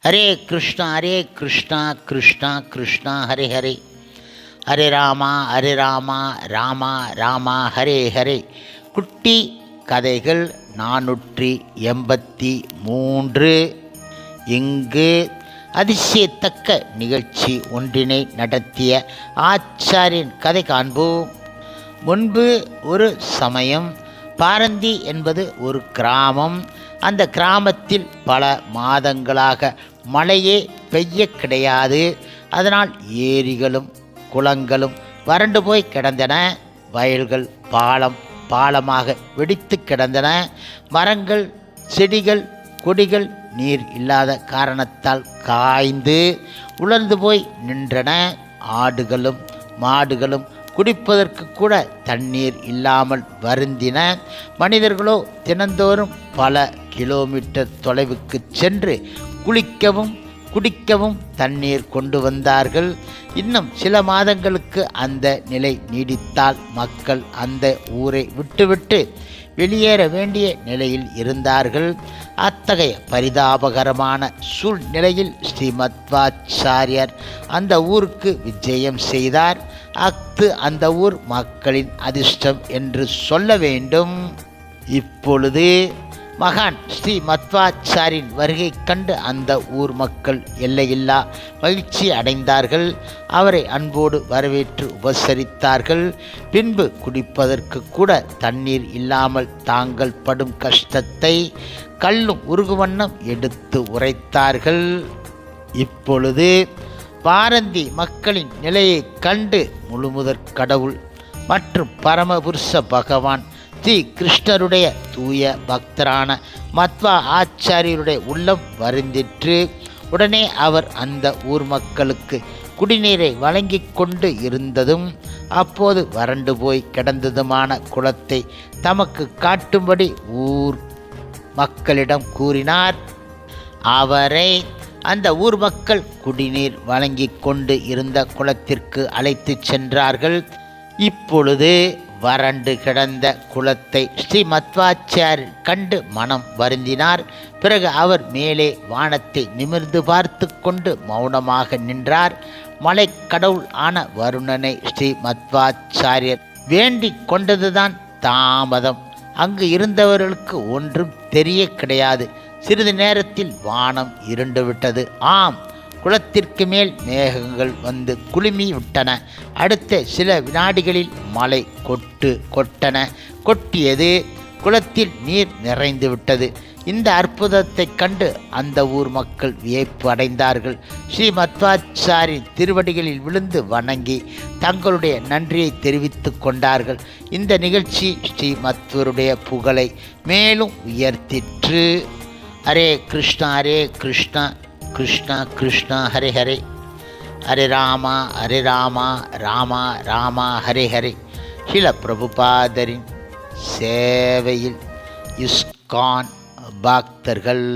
ஹரே கிருஷ்ணா கிருஷ்ணா கிருஷ்ணா ஹரே ஹரே, ஹரே ராமா ராமா ராமா ஹரே ஹரே. குட்டி கதைகள் 483. இங்கு அதிசயத்தக்க நிகழ்ச்சி ஒன்றினை நடத்திய ஆச்சாரியன் கதை காண்போம். முன்பு ஒரு சமயம் பாரந்தி என்பது ஒரு கிராமம். அந்த கிராமத்தில் பல மாதங்களாக மழையே பெய்ய கிடையாது. அதனால் ஏரிகளும் குளங்களும் வறண்டு போய் கிடந்தன. வயல்கள் பாலமாக வெடித்து கிடந்தன. மரங்கள் செடிகள் கொடிகள் நீர் இல்லாத காரணத்தால் காய்ந்து உலர்ந்து போய் நின்றன. ஆடுகளும் மாடுகளும் குடிப்பதற்கு கூட தண்ணீர் இல்லாமல் வருந்தின. மனிதர்களோ தினந்தோறும் பல கிலோமீட்டர் தொலைவுக்கு சென்று குளிக்கவும் குடிக்கவும் தண்ணீர் கொண்டு வந்தார்கள். இன்னும் சில மாதங்களுக்கு அந்த நிலை நீடித்தால் மக்கள் அந்த ஊரை விட்டுவிட்டு வெளியேற வேண்டிய நிலையில் இருந்தார்கள். அத்தகைய பரிதாபகரமான சூழ்நிலையில் ஸ்ரீமத்வாச்சாரியர் அந்த ஊருக்கு விஜயம் செய்தார். அந்த ஊர் மக்களின் அதிர்ஷ்டம் என்று சொல்ல வேண்டும். இப்பொழுது மகான் ஸ்ரீ மத்வாச்சாரின் வருகை கண்டு அந்த ஊர் மக்கள் எல்லையில்லா மகிழ்ச்சி அடைந்தார்கள். அவரை அன்போடு வரவேற்று உபசரித்தார்கள். பின்பு குடிப்பதற்கு கூட தண்ணீர் இல்லாமல் தாங்கள் படும் கஷ்டத்தை கல்லும் உருகுவண்ணம் எடுத்து உரைத்தார்கள். இப்பொழுது பாரந்தி மக்களின் நிலையை கண்டு முழுமுதற் கடவுள் மற்றும் பரமபுருஷ பகவான் ஸ்ரீ கிருஷ்ணருடைய தூய பக்தரான மத்வா ஆச்சாரியருடைய உள்ளம் வருந்திற்று. உடனே அவர் அந்த ஊர் மக்களுக்கு குடிநீரை வழங்கி கொண்டு இருந்ததும் அப்போது வறண்டு போய் கிடந்ததுமான குளத்தை தமக்கு காட்டும்படி ஊர் மக்களிடம் கூறினார். அவரை அந்த ஊர் மக்கள் குடிநீர் வழங்கி கொண்டு இருந்த குளத்திற்கு அழைத்து சென்றார்கள். இப்பொழுது வறண்டு கிடந்த குளத்தை ஸ்ரீ மத்வாச்சாரியர் கண்டு மனம் வருந்தினார். பிறகு அவர் மேலே வானத்தை நிமிர்ந்து பார்த்து கொண்டு மௌனமாக நின்றார். மலை கடவுள் ஆன வருணனை ஸ்ரீ மத்வாச்சாரியர் வேண்டிக் கொண்டதுதான் தாமதம். அங்கு இருந்தவர்களுக்கு ஒன்றும் தெரிய கிடையாது. சிறிது நேரத்தில் வானம் இருண்டு விட்டது. குளத்திற்கு மேல் மேகங்கள் வந்து குழுமி விட்டன. அடுத்த சில வினாடிகளில் மழை கொட்டியது. குளத்தில் நீர் நிறைந்து விட்டது. இந்த அற்புதத்தை கண்டு அந்த ஊர் மக்கள் வியப்பு அடைந்தார்கள். ஸ்ரீ மத்வாச்சாரின் திருவடிகளில் விழுந்து வணங்கி தங்களுடைய நன்றியை தெரிவித்து கொண்டார்கள். இந்த நிகழ்ச்சி ஸ்ரீ மத்வருடைய புகழை மேலும் உயர்த்திற்று. ஹரே கிருஷ்ணா கிருஷ்ணா கிருஷ்ணா ஹரே ஹரே, ஹரே ராமா ராமா ஹரே ஹரே. ஸ்ரீல பிரபுபாதரின் சேவையில் இஸ்கான் பக்தர்கள்.